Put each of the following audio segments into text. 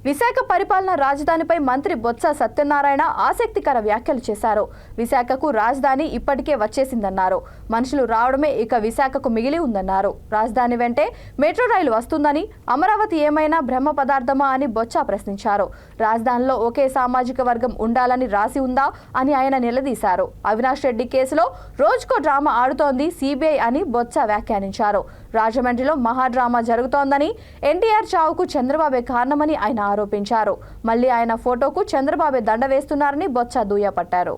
విశాఖ పరిపాలన రాజధానిపై మంత్రి బొత్స సత్యనారాయణ ఆసక్తికర వ్యాఖ్యలు చేశారు. విశాఖకు రాజధాని ఇప్పటికే వచ్చేసిందన్నారు. మనుషులు రావడమే ఇక విశాఖకు మిగిలి ఉందన్నారు. రాజధాని వెంటే మెట్రో రైలు వస్తుందని, అమరావతి ఏమైనా బ్రహ్మ పదార్థమా అని బొత్స ప్రశ్నించారు. రాజధానిలో ఒకే సామాజిక వర్గం ఉండాలని రాసి ఉందా అని ఆయన నిలదీశారు. అవినాష్ రెడ్డి కేసులో రోజుకో డ్రామా ఆడుతోంది సిబిఐ అని బొత్స వ్యాఖ్యానించారు. రాజమండ్రిలో మహాడ్రామా జరుగుతోందని, ఎన్టీఆర్ చావుకు చంద్రబాబే కారణమని ఆయన ఆరోపించారు. మళ్లీ ఆయన ఫోటోకు చంద్రబాబే దండ వేస్తున్నారని బొత్స దుయ్యపట్టారు.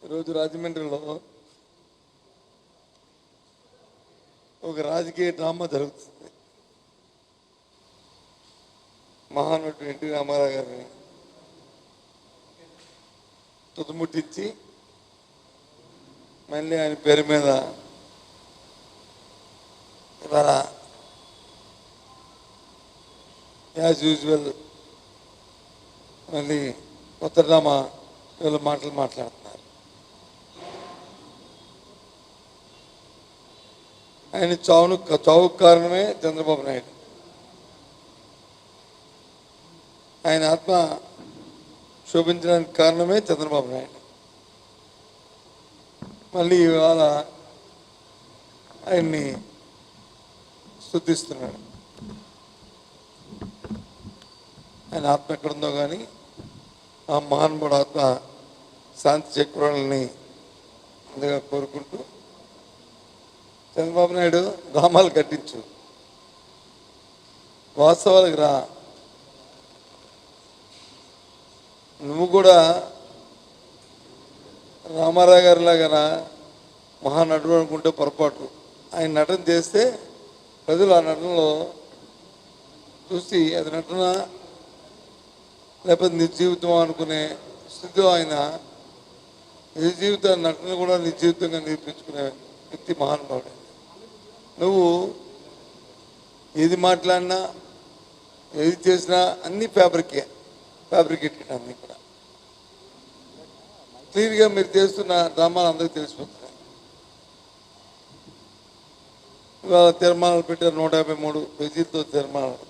ఈరోజు రాజమండ్రిలో ఒక రాజకీయ డ్రామా జరుగుతుంది. మహానటుడు ఎన్టీ రామారావు గారిని తుదముట్టించి మళ్ళీ ఆయన పేరు మీద ఇవాళ యాజ్ యూజువల్ మళ్ళీ కొత్త డ్రామా వీళ్ళ మాటలు మాట్లాడుతున్నారు. ఆయన చావుకు కారణమే చంద్రబాబు నాయుడు. ఆయన ఆత్మ శోభించడానికి కారణమే చంద్రబాబు నాయుడు. మళ్ళీ ఇవాళ ఆయన్ని స్తుతిస్తున్నాడు. ఆయన ఆత్మ ఎక్కడుందో కానీ ఆ మహానుభావుడు ఆత్మ శాంతి చేకూరాలని ముందుగా కోరుకుంటూ, చంద్రబాబు నాయుడు డ్రామాలు కట్టించు, వాస్తవాలకు రా. నువ్వు కూడా రామారావు గారి లాగా మహానటుడు అనుకుంటే పొరపాటు. ఆయన నటన చేస్తే ప్రజలు ఆ నటనలో చూసి అది నటన లేకపోతే నీ జీవితం అనుకునే స్థితిలో ఆయన నిజ జీవిత నటన కూడా నీ జీవితంగా నిరూపించుకునే వ్యక్తి మహానుభావుడు. నువ్వు ఏది మాట్లాడినా ఏది చేసినా అన్నీ ఫ్యాబ్రికేటెడ్ అన్నీ కూడా క్లియర్గా మీరు చేస్తున్న డ్రామాలు అందరికీ తెలిసిపోతున్నాయి. ఇవాళ తీర్మానాలు పెట్టారు, 153 పేజీలతో తీర్మానాలు.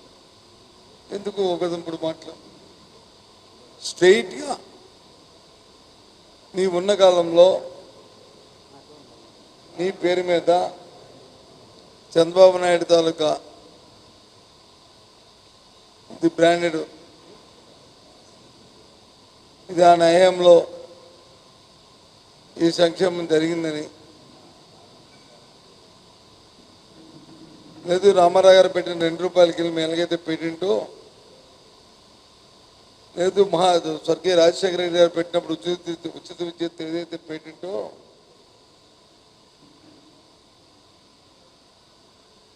ఎందుకు ఒకదంపుడు మాటలు? స్ట్రైట్గా నీ ఉన్న కాలంలో నీ పేరు మీద చంద్రబాబు నాయుడు తాలూకా ఇది బ్రాండెడ్, ఇది ఆ న్యాయంలో ఈ సంక్షేమం జరిగిందని, లేదు రామారావు గారు పెట్టిన ₹2 మీ ఎలాగైతే పేటెంటో, లేదు స్వర్గీయ రాజశేఖర రెడ్డి గారు పెట్టినప్పుడు ఉచిత విద్యుత్ ఏదైతే పేటెంటో,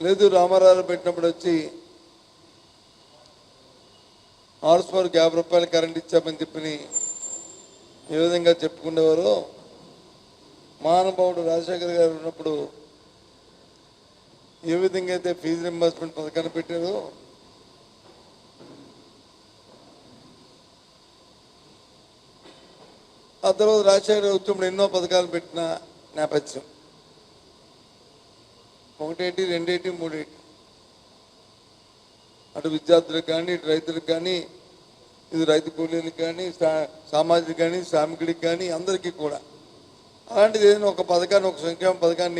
లేదు రామారావు గారు పెట్టినప్పుడు వచ్చి హార్స్పవర్కి ₹50 కరెంట్ ఇచ్చామని చెప్పి ఏ విధంగా చెప్పుకునేవారో, మహానుభావుడు రాజశేఖర్ గారు ఉన్నప్పుడు ఏ విధంగా అయితే ఫీజు రింబర్స్మెంట్ పథకాన్ని పెట్టారో, ఆ తర్వాత రాజశేఖర్ గారు వచ్చినప్పుడు ఎన్నో పథకాలు పెట్టిన నేపథ్యం. 1 2 3 అటు విద్యార్థులకు కానీ, ఇటు రైతులకు కానీ, ఇది రైతు కూలీలకు కానీ, సామాజిక కానీ, శ్రామికుడికి కానీ, అందరికీ కూడా అలాంటిది ఏదైనా ఒక పథకాన్ని, ఒక సంక్షేమ పథకాన్ని